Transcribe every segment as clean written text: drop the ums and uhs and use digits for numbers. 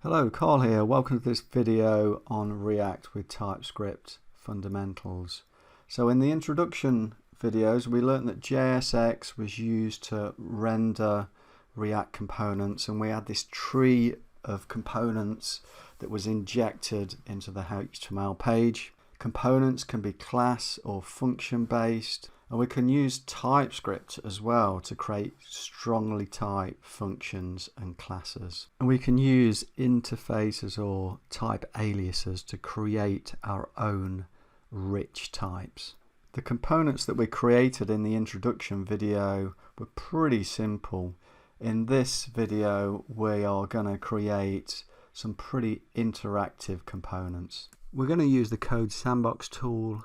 Hello, Carl here. Welcome to this video on React with TypeScript fundamentals. So in the introduction videos, we learned that JSX was used to render React components, and we had this tree of components that was injected into the HTML page. Components can be class or function based, and we can use TypeScript as well to create strongly typed functions and classes. And we can use interfaces or type aliases to create our own rich types. The components that we created in the introduction video were pretty simple. In this video, we are going to create some pretty interactive components. We're going to use the Code Sandbox tool.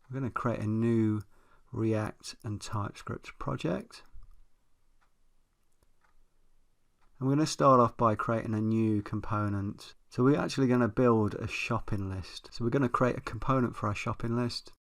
We're going to create a new React and TypeScript project. I'm going to start off by creating a new component. So we're actually going to build a shopping list. So we're going to create a component for our shopping list.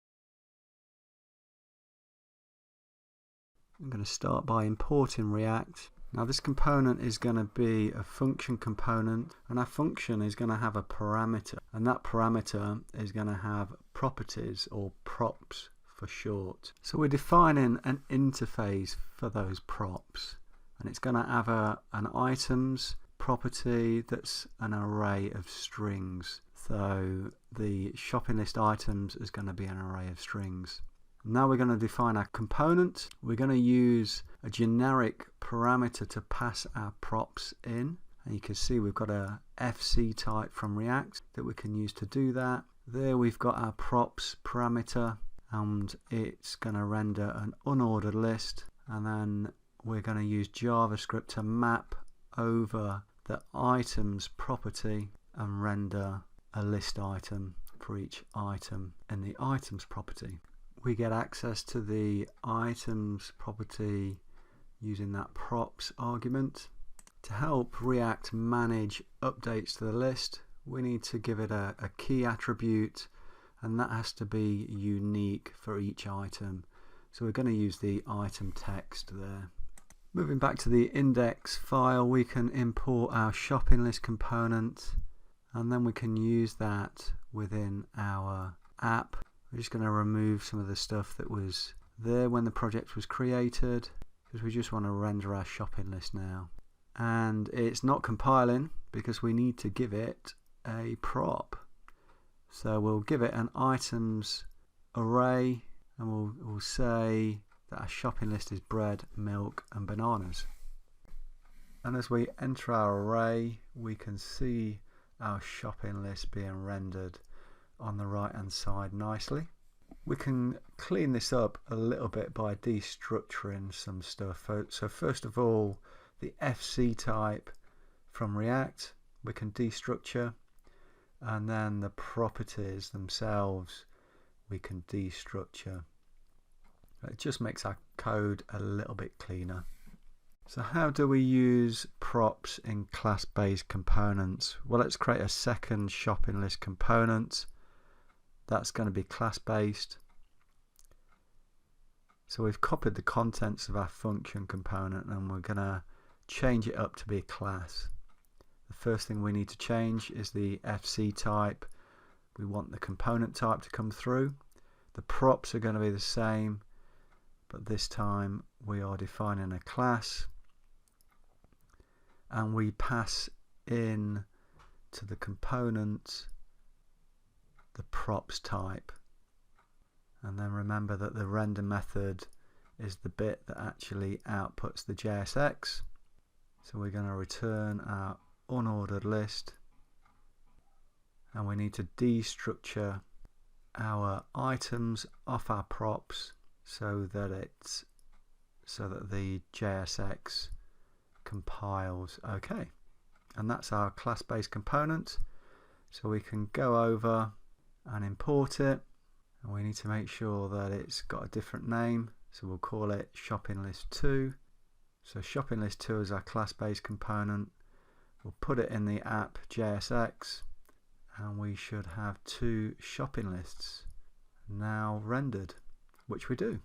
I'm going to start by importing React. Now this component is going to be a function component, and our function is going to have a parameter, and that parameter is going to have properties or props for short. So we're defining an interface for those props, and it's going to have an items property that's an array of strings. So the shopping list items is going to be an array of strings. Now we're going to define our component. We're going to use a generic parameter to pass our props in, and you can see we've got a FC type from React that we can use to do that. There we've got our props parameter, and it's going to render an unordered list, and then we're going to use JavaScript to map over the items property and render a list item for each item in the items property. We get access to the items property using that props argument. To help React manage updates to the list, we need to give it a key attribute, and that has to be unique for each item. So we're going to use the item text there. Moving back to the index file, we can import our shopping list component, and then we can use that within our app. We're just going to remove some of the stuff that was there when the project was created, because we just want to render our shopping list now. And it's not compiling because we need to give it a prop. So we'll give it an items array, and we'll say that our shopping list is bread, milk and bananas. And as we enter our array, we can see our shopping list being rendered on the right hand side nicely. We can clean this up a little bit by destructuring some stuff. So first of all, the FC type from React we can destructure, and then the properties themselves we can destructure. It just makes our code a little bit cleaner. So how do we use props in class-based components? Well, let's create a second shopping list component. That's going to be class-based. So we've copied the contents of our function component, and we're going to change it up to be a class. The first thing we need to change is the FC type. We want the component type to come through. The props are going to be the same, but this time we are defining a class, and we pass in to the component the props type. And then remember that the render method is the bit that actually outputs the JSX. So we're going to return our unordered list, and we need to destructure our items off our props so that the JSX compiles. Okay, and that's our class-based component. So we can go over and import it, and we need to make sure that it's got a different name, so we'll call it shopping list 2. So shopping list 2 is our class-based component. We'll put it in the app JSX, and we should have 2 shopping lists now rendered, which we do.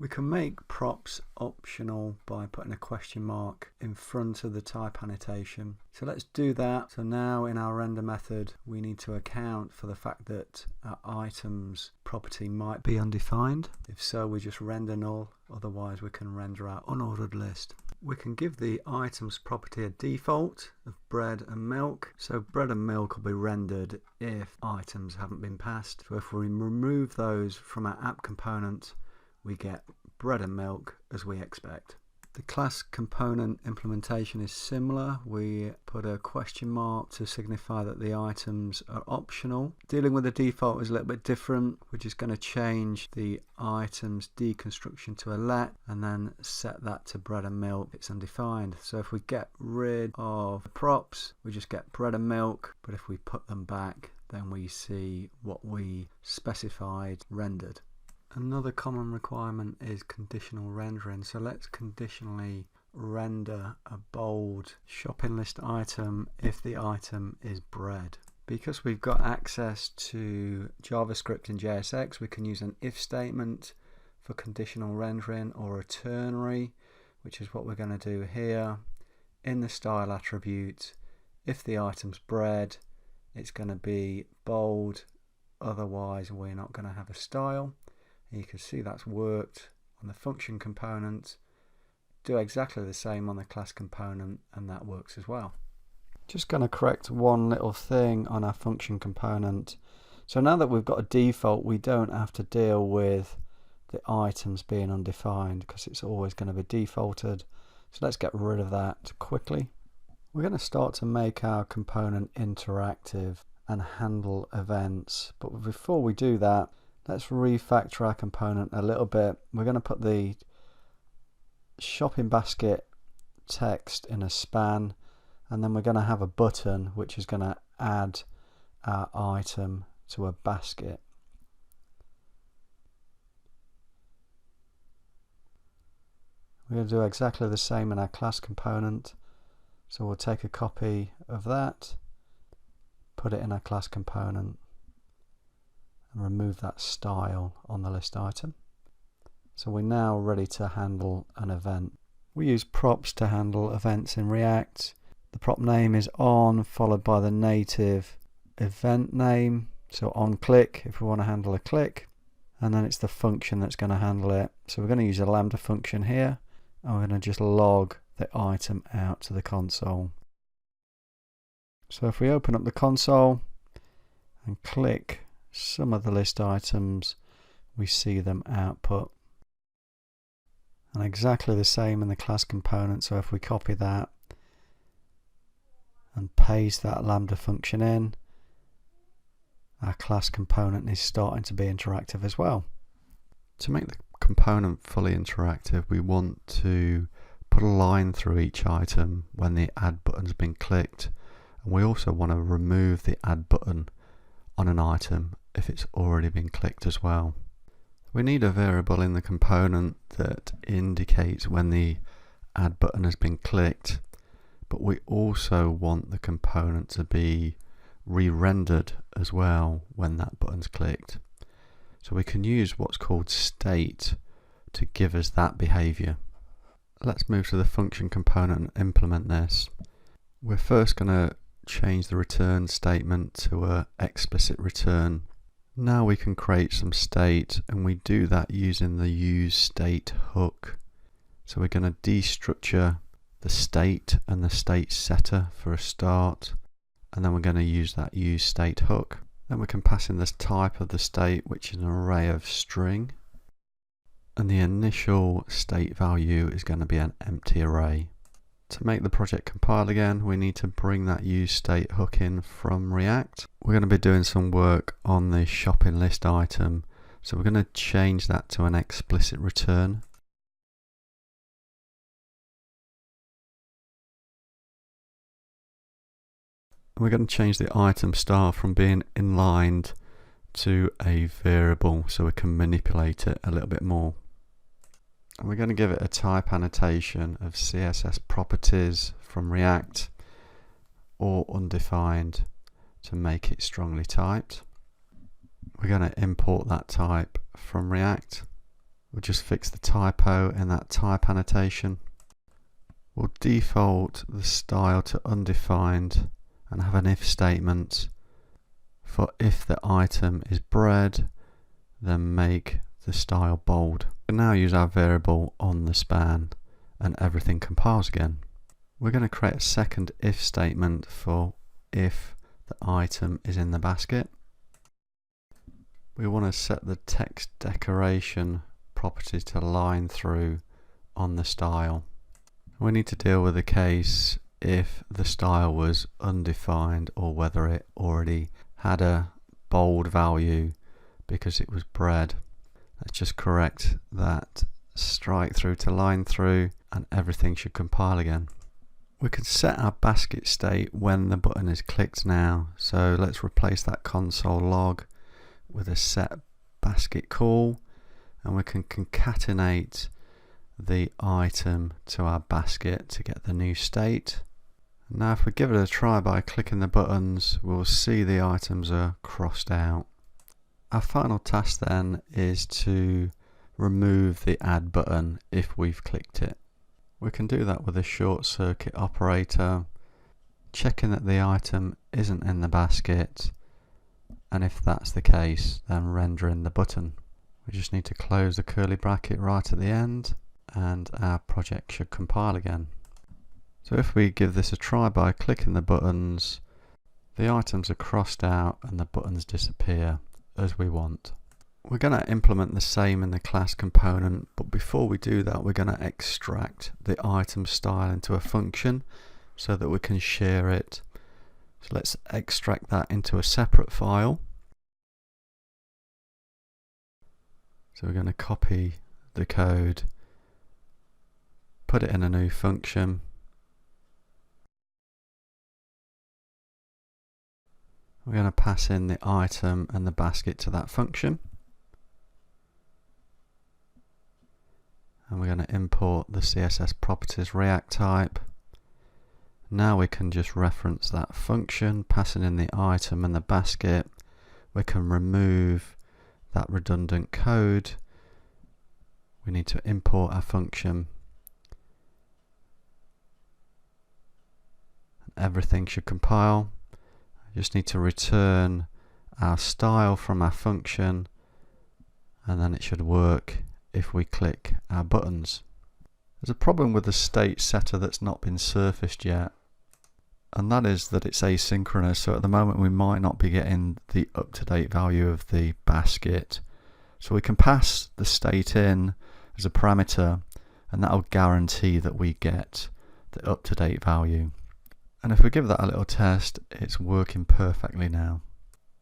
We can make props optional by putting a question mark in front of the type annotation. So let's do that. So now in our render method, we need to account for the fact that our items property might be undefined. If so, we just render null. Otherwise, we can render our unordered list. We can give the items property a default of bread and milk. So bread and milk will be rendered if items haven't been passed. So if we remove those from our app component, we get bread and milk as we expect. The class component implementation is similar. We put a question mark to signify that the items are optional. Dealing with the default is a little bit different. We're just going to change the items deconstruction to a let and then set that to bread and milk. It's undefined. So if we get rid of the props, we just get bread and milk. But if we put them back, then we see what we specified rendered. Another common requirement is conditional rendering. So let's conditionally render a bold shopping list item if the item is bread. Because we've got access to JavaScript and JSX, we can use an if statement for conditional rendering or a ternary, which is what we're going to do here. In the style attribute, if the item's bread, it's going to be bold, otherwise we're not going to have a style. You can see that's worked on the function component. Do exactly the same on the class component and that works as well. Just going to correct one little thing on our function component. So now that we've got a default, we don't have to deal with the items being undefined because it's always going to be defaulted. So let's get rid of that quickly. We're going to start to make our component interactive and handle events. But before we do that, let's refactor our component a little bit. We're going to put the shopping basket text in a span, and then we're going to have a button which is going to add our item to a basket. We're going to do exactly the same in our class component. So we'll take a copy of that, put it in our class component, and remove that style on the list item. So we're now ready to handle an event. We use props to handle events in React. The prop name is on, followed by the native event name. So on click if we want to handle a click, and then it's the function that's going to handle it. So we're going to use a lambda function here, and we're going to just log the item out to the console. So if we open up the console and click some of the list items, we see them output. And exactly the same in the class component. So if we copy that and paste that lambda function in, our class component is starting to be interactive as well. To make the component fully interactive, we want to put a line through each item when the add button's been clicked, and we also want to remove the add button on an item if it's already been clicked as well. We need a variable in the component that indicates when the add button has been clicked, but we also want the component to be re-rendered as well when that button's clicked. So we can use what's called state to give us that behavior. Let's move to the function component and implement this. We're first going to change the return statement to an explicit return. Now we can create some state, and we do that using the use state hook. So we're going to destructure the state and the state setter for a start, and then we're going to use that use state hook. Then we can pass in this type of the state, which is an array of string, and the initial state value is going to be an empty array. To make the project compile again, we need to bring that use state hook in from React. We're going to be doing some work on the shopping list item, so we're going to change that to an explicit return. We're going to change the item star from being inlined to a variable so we can manipulate it a little bit more. And we're going to give it a type annotation of CSS properties from React or undefined to make it strongly typed. We're going to import that type from React. We'll just fix the typo in that type annotation. We'll default the style to undefined and have an if statement for if the item is bread, then make the style bold. We can now use our variable on the span and everything compiles again. We're going to create a second if statement for if the item is in the basket. We want to set the text decoration property to line through on the style. We need to deal with the case if the style was undefined or whether it already had a bold value because it was bread. Let's just correct that strike through to line through and everything should compile again. We can set our basket state when the button is clicked now, so let's replace that console log with a set basket call, and we can concatenate the item to our basket to get the new state. Now if we give it a try by clicking the buttons, we'll see the items are crossed out. Our final task then is to remove the add button if we've clicked it. We can do that with a short circuit operator, checking that the item isn't in the basket, and if that's the case, then rendering the button. We just need to close the curly bracket right at the end and our project should compile again. So if we give this a try by clicking the buttons, the items are crossed out and the buttons disappear as we want. We're going to implement the same in the class component, but before we do that we're going to extract the item style into a function so that we can share it. So let's extract that into a separate file. So we're going to copy the code, put it in a new function, we're going to pass in the item and the basket to that function, and we're going to import the CSS properties React type. Now we can just reference that function, passing in the item and the basket. We can remove that redundant code. We need to import our function. Everything should compile. I just need to return our style from our function, and then it should work if we click our buttons. There's a problem with the state setter that's not been surfaced yet, and that is that it's asynchronous, so at the moment we might not be getting the up-to-date value of the basket. So we can pass the state in as a parameter and that'll guarantee that we get the up-to-date value. And if we give that a little test, it's working perfectly now.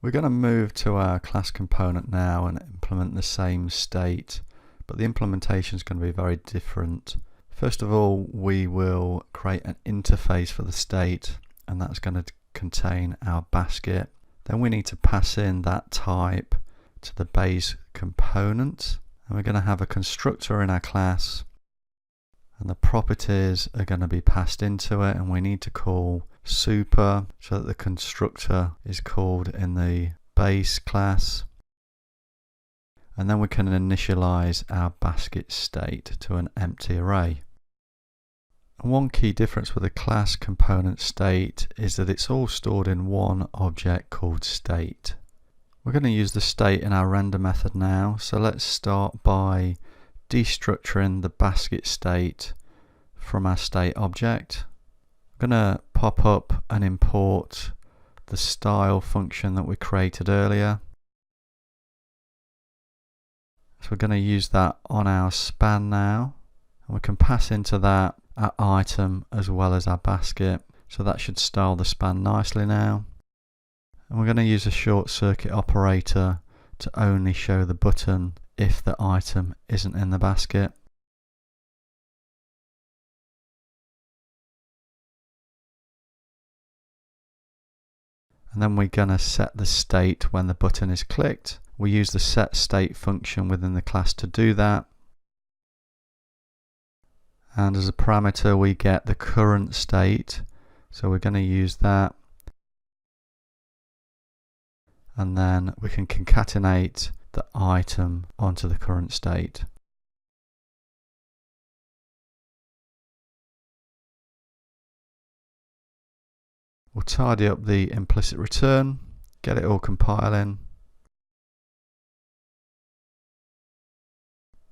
We're going to move to our class component now and implement the same state, but the implementation is going to be very different. First of all, we will create an interface for the state, and that's going to contain our basket. Then we need to pass in that type to the base component, and we're going to have a constructor in our class, and the properties are going to be passed into it, and we need to call super so that the constructor is called in the base class. And then we can initialize our basket state to an empty array. And one key difference with the class component state is that it's all stored in one object called state. We're going to use the state in our render method now, so let's start by destructuring the basket state from our state object. I'm going to pop up and import the style function that we created earlier. So we're going to use that on our span now, and we can pass into that our item as well as our basket, so that should style the span nicely now. And we're going to use a short circuit operator to only show the button if the item isn't in the basket. And then we're going to set the state when the button is clicked. We use the set state function within the class to do that. And as a parameter we get the current state, so we're going to use that. And then we can concatenate the item onto the current state. We'll tidy up the implicit return, get it all compiling,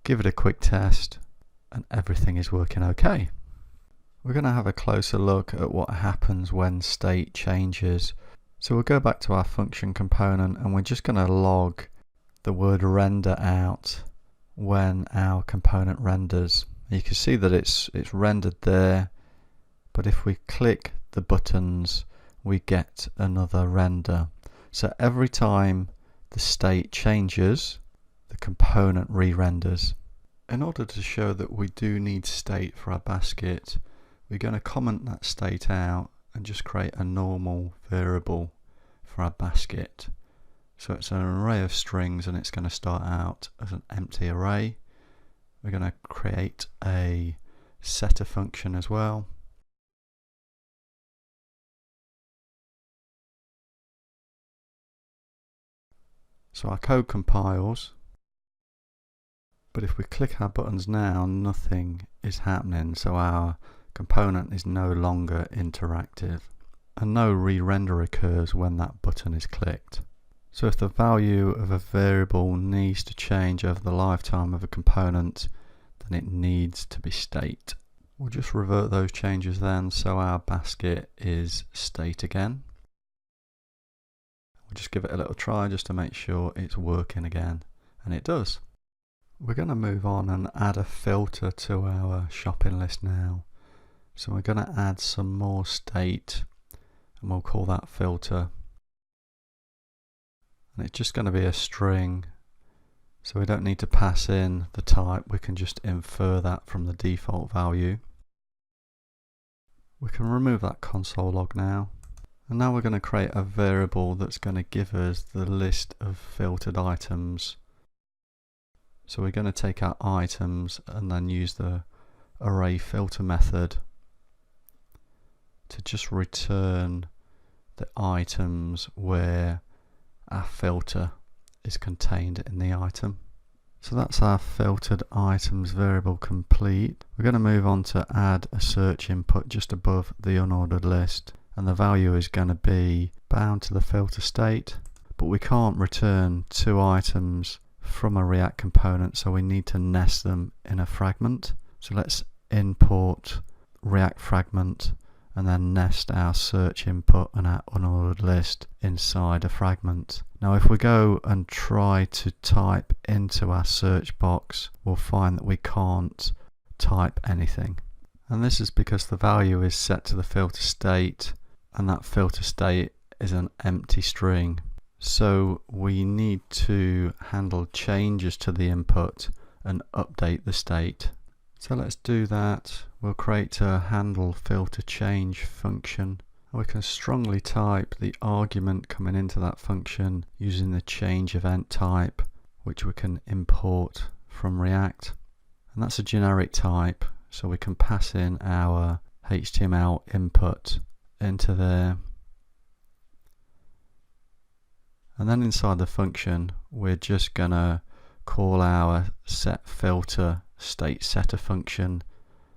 give it a quick test, and everything is working okay. We're going to have a closer look at what happens when state changes. So we'll go back to our function component and we're just going to log the word render out when our component renders. You can see that it's rendered there, but if we click the buttons we get another render. So every time the state changes, the component re-renders. In order to show that we do need state for our basket, we're going to comment that state out and just create a normal variable for our basket. So it's an array of strings and it's going to start out as an empty array. We're going to create a setter function as well. So our code compiles, but if we click our buttons now, nothing is happening. So our component is no longer interactive and no re-render occurs when that button is clicked. So if the value of a variable needs to change over the lifetime of a component, then it needs to be state. We'll just revert those changes then, so our basket is state again. We'll just give it a little try just to make sure it's working again, and it does. We're going to move on and add a filter to our shopping list now. So we're going to add some more state and we'll call that filter. And it's just going to be a string, so we don't need to pass in the type, we can just infer that from the default value. We can remove that console log now. And now we're going to create a variable that's going to give us the list of filtered items. So we're going to take our items and then use the array filter method to just return the items where our filter is contained in the item. So that's our filtered items variable complete. We're going to move on to add a search input just above the unordered list, and the value is going to be bound to the filter state, but we can't return two items from a React component, so we need to nest them in a fragment. So let's import React fragment and then nest our search input and our unordered list inside a fragment. Now if we go and try to type into our search box, we'll find that we can't type anything. And this is because the value is set to the filter state, and that filter state is an empty string. So we need to handle changes to the input and update the state. So let's do that. We'll create a handle filter change function. We can strongly type the argument coming into that function using the change event type, which we can import from React. And that's a generic type, so we can pass in our HTML input into there. And then inside the function, we're just going to call our setFilter state setter function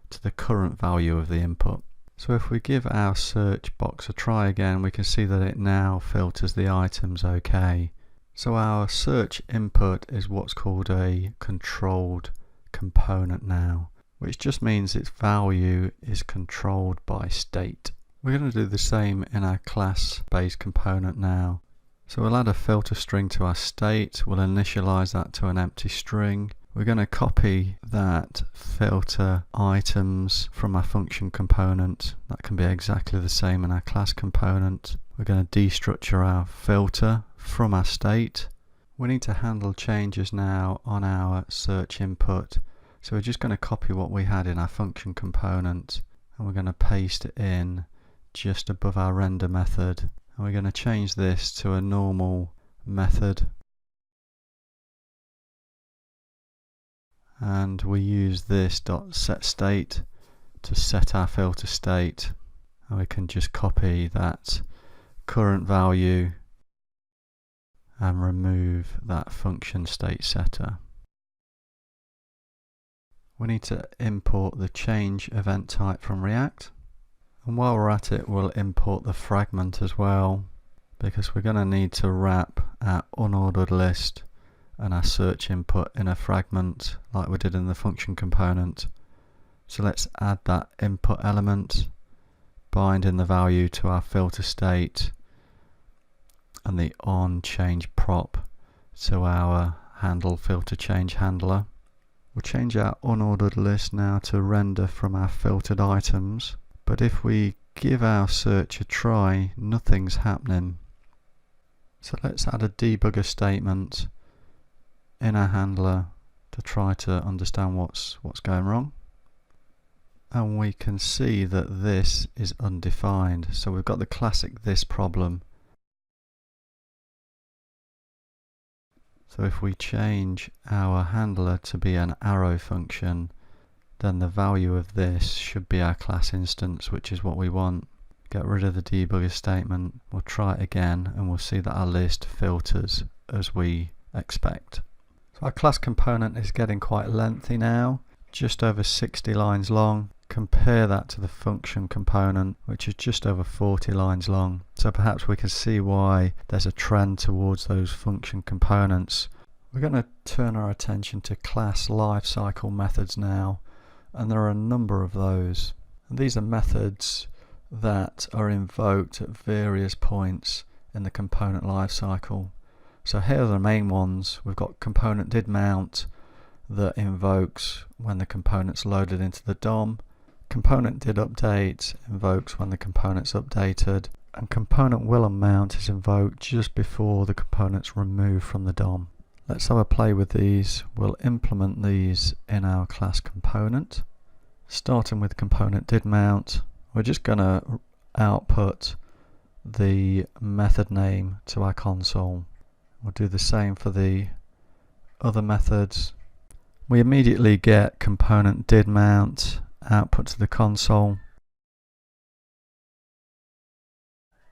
to the current value of the input. So if we give our search box a try again, we can see that it now filters the items okay. So our search input is what's called a controlled component now, which just means its value is controlled by state. We're going to do the same in our class-based component now. So we'll add a filter string to our state, we'll initialize that to an empty string. We're going to copy that filter items from our function component. That can be exactly the same in our class component. We're going to destructure our filter from our state. We need to handle changes now on our search input. So we're just going to copy what we had in our function component and we're going to paste it in just above our render method. And we're going to change this to a normal method. And we use this .setState to set our filter state, and we can just copy that current value and remove that function state setter. We need to import the change event type from React, And while we're at it, we'll import the fragment as well, because we're going to need to wrap our unordered list and our search input in a fragment like we did in the function component. So let's add that input element, bind in the value to our filter state, and the onChangeProp to our handle filter change handler. We'll change our unordered list now to render from our filtered items, but if we give our search a try, nothing's happening. So let's add a debugger statement in our handler to try to understand what's going wrong. And we can see that this is undefined. So we've got the classic this problem. So if we change our handler to be an arrow function, then the value of this should be our class instance, which is what we want. Get rid of the debugger statement. We'll try it again and we'll see that our list filters as we expect. So our class component is getting quite lengthy now, just over 60 lines long. Compare that to the function component, which is just over 40 lines long. So perhaps we can see why there's a trend towards those function components. We're going to turn our attention to class lifecycle methods now, and there are a number of those. And these are methods that are invoked at various points in the component lifecycle. So here are the main ones. We've got component did mount that invokes when the component's loaded into the DOM. Component did update invokes when the component's updated, and component will unmount is invoked just before the component's removed from the DOM. Let's have a play with these. We'll implement these in our class component. Starting with component did mount, we're just going to output the method name to our console. We'll do the same for the other methods. We immediately get component did mount output to the console.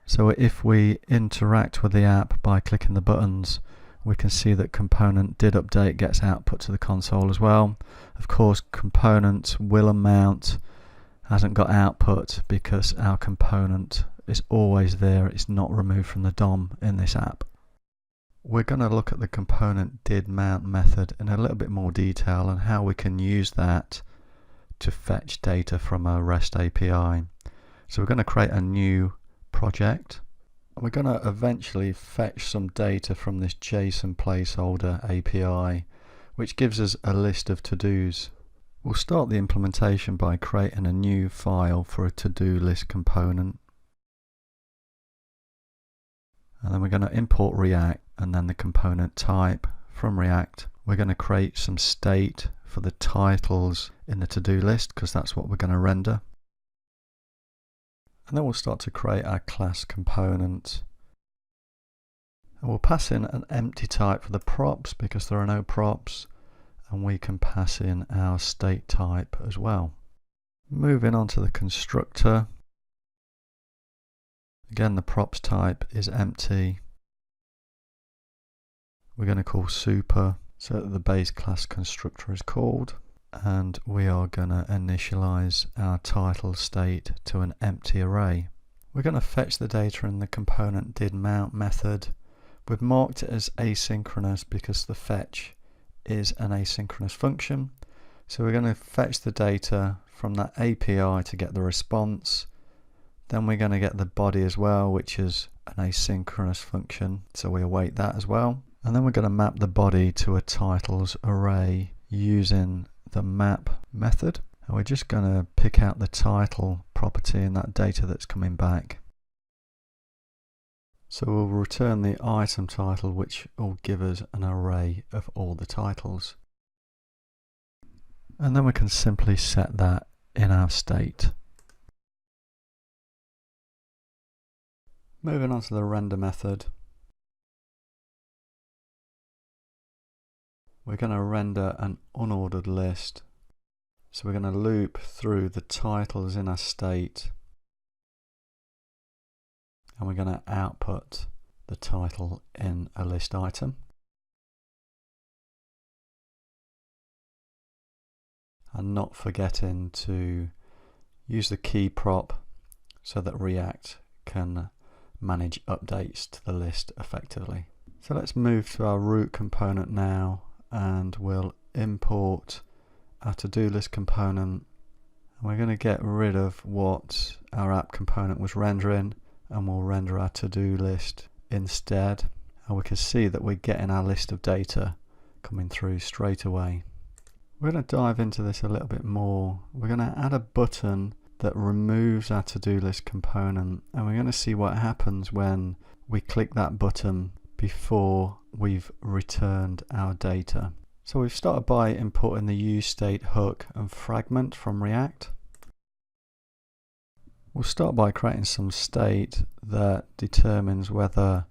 So if we interact with the app by clicking the buttons, we can see that component did update gets output to the console as well. Of course, component will unmount hasn't got output because our component is always there. It's not removed from the DOM in this app. We're going to look at the component did mount method in a little bit more detail and how we can use that to fetch data from a REST API. So we're going to create a new project. We're going to eventually fetch some data from this JSON placeholder API, which gives us a list of to-dos. We'll start the implementation by creating a new file for a to-do list component. And then we're going to import React and then the component type from React. We're going to create some state for the titles in the to-do list because that's what we're going to render. And then we'll start to create our class component. And we'll pass in an empty type for the props because there are no props. And we can pass in our state type as well. Moving on to the constructor. Again, the props type is empty. We're going to call super so that the base class constructor is called. And we are going to initialize our title state to an empty array. We're going to fetch the data in the component did mount method. We've marked it as asynchronous because the fetch is an asynchronous function. So we're going to fetch the data from that API to get the response. Then we're going to get the body as well, which is an asynchronous function. So we await that as well. And then we're going to map the body to a titles array using the map method. And we're just going to pick out the title property in that data that's coming back. So we'll return the item title, which will give us an array of all the titles. And then we can simply set that in our state. Moving on to the render method. We're going to render an unordered list. So we're going to loop through the titles in our state. And we're going to output the title in a list item. And not forgetting to use the key prop so that React can manage updates to the list effectively. So let's move to our root component now, and we'll import our to-do list component. We're going to get rid of what our app component was rendering, and we'll render our to-do list instead. And we can see that we're getting our list of data coming through straight away. We're going to dive into this a little bit more. We're going to add a button that removes our to-do list component, and we're going to see what happens when we click that button before we've returned our data. So we've started by importing the useState hook and fragment from React. We'll start by creating some state that determines whether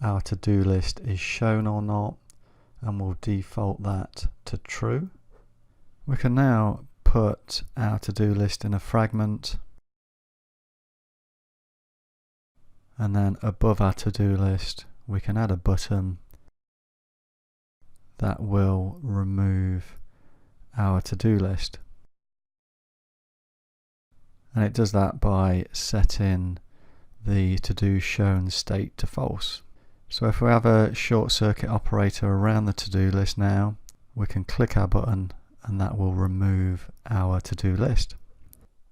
our to-do list is shown or not, and we'll default that to true. We can now put our to-do list in a fragment, and then above our to-do list we can add a button that will remove our to-do list. And it does that by setting the to-do shown state to false. So if we have a short circuit operator around the to-do list now, we can click our button and that will remove our to-do list.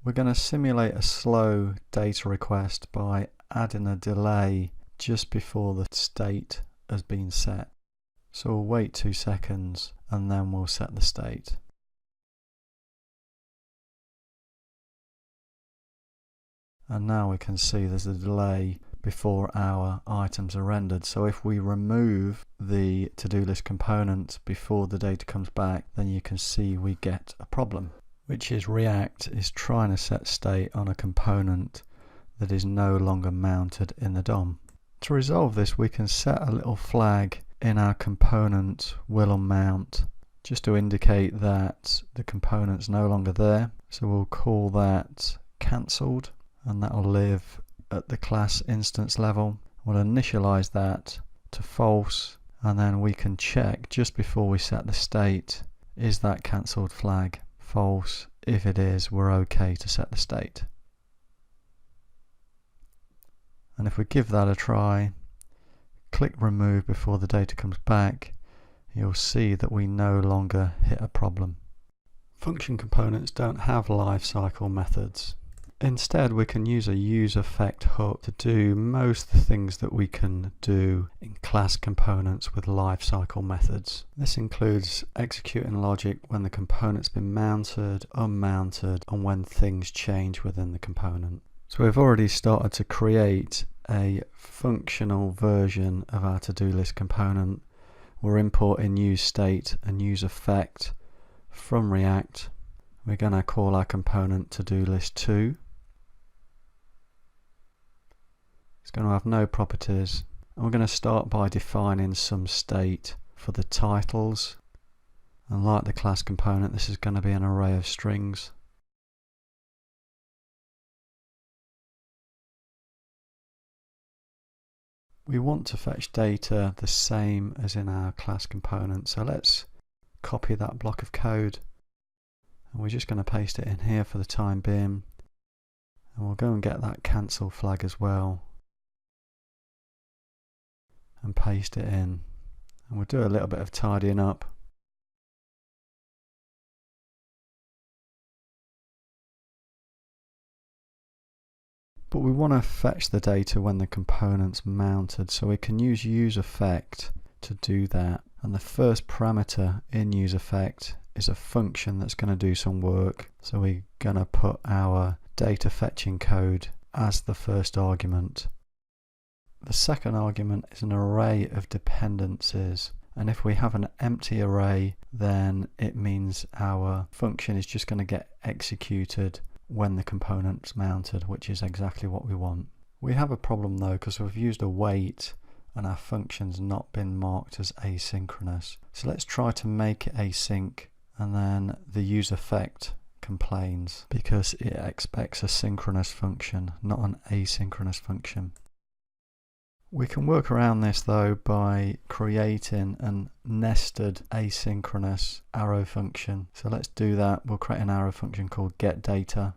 We're going to simulate a slow data request by adding a delay just before the state has been set. So we'll wait 2 seconds and then we'll set the state. And now we can see there's a delay before our items are rendered. So if we remove the to-do list component before the data comes back, then you can see we get a problem, which is React is trying to set state on a component that is no longer mounted in the DOM. To resolve this, we can set a little flag in our component will_on_mount just to indicate that the component's no longer there. So we'll call that cancelled, and that will live at the class instance level. We'll initialize that to false, and then we can check just before we set the state, is that cancelled flag false? If it is, we're okay to set the state. And if we give that a try, click remove before the data comes back, you'll see that we no longer hit a problem. Function components don't have lifecycle methods. Instead, we can use a useEffect hook to do most of the things that we can do in class components with lifecycle methods. This includes executing logic when the component's been mounted, unmounted, and when things change within the component. So we've already started to create a functional version of our to-do list component. We're importing useState and useEffect from React. We're going to call our component to-do list 2. It's going to have no properties, and we're going to start by defining some state for the titles, and like the class component, this is going to be an array of strings. We want to fetch data the same as in our class component, so let's copy that block of code, and we're just going to paste it in here for the time being, and we'll go and get that cancel flag as well and paste it in, and we'll do a little bit of tidying up. But we want to fetch the data when the component's mounted, so we can use useEffect to do that. And the first parameter in useEffect is a function that's going to do some work. So we're going to put our data fetching code as the first argument. The second argument is an array of dependencies, and if we have an empty array, then it means our function is just going to get executed when the component's mounted, which is exactly what we want. We have a problem though, because we've used a wait and our function's not been marked as asynchronous. So let's try to make it async, and then the useEffect complains because it expects a synchronous function, not an asynchronous function. We can work around this though by creating a nested asynchronous arrow function. So let's do that. We'll create an arrow function called getData,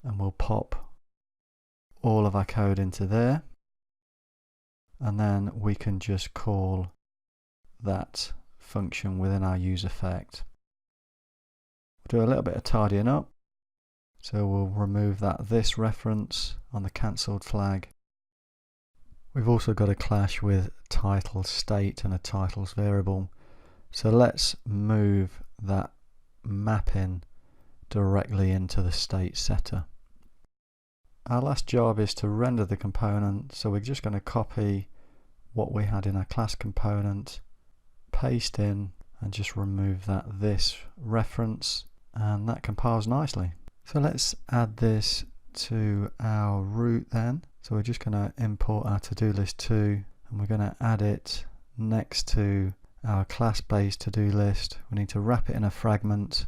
and we'll pop all of our code into there, and then we can just call that function within our use effect. We'll do a little bit of tidying up. So we'll remove that this reference on the cancelled flag. We've also got a clash with title state and a titles variable. So let's move that mapping directly into the state setter. Our last job is to render the component, so we're just going to copy what we had in our class component, paste in, and just remove that this reference, and that compiles nicely. So let's add this to our root then. So we're just going to import our to-do list 2, and we're going to add it next to our class-based to-do list. We need to wrap it in a fragment,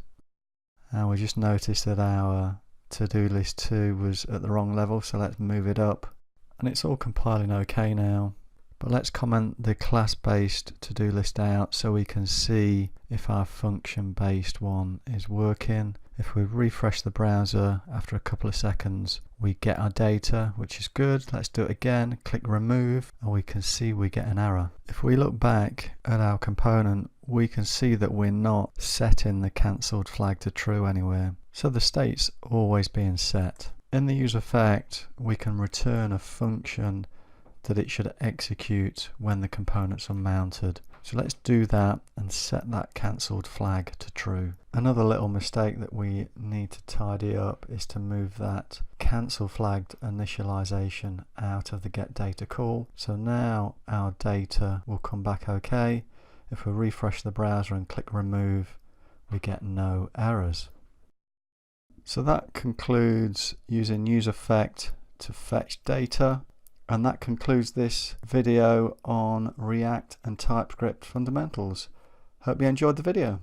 and we just noticed that our to-do list 2 was at the wrong level, so let's move it up, and it's all compiling okay now. But let's comment the class-based to-do list out so we can see if our function-based one is working. If we refresh the browser after a couple of seconds, we get our data, which is good. Let's do it again, click remove, and we can see we get an error. If we look back at our component, we can see that we're not setting the cancelled flag to true anywhere. So the state's always being set. In the use effect, we can return a function that it should execute when the components are mounted. So let's do that and set that cancelled flag to true. Another little mistake that we need to tidy up is to move that cancel flagged initialization out of the get data call. So now our data will come back okay. If we refresh the browser and click remove, we get no errors. So that concludes using use effect to fetch data. And that concludes this video on React and TypeScript fundamentals. Hope you enjoyed the video.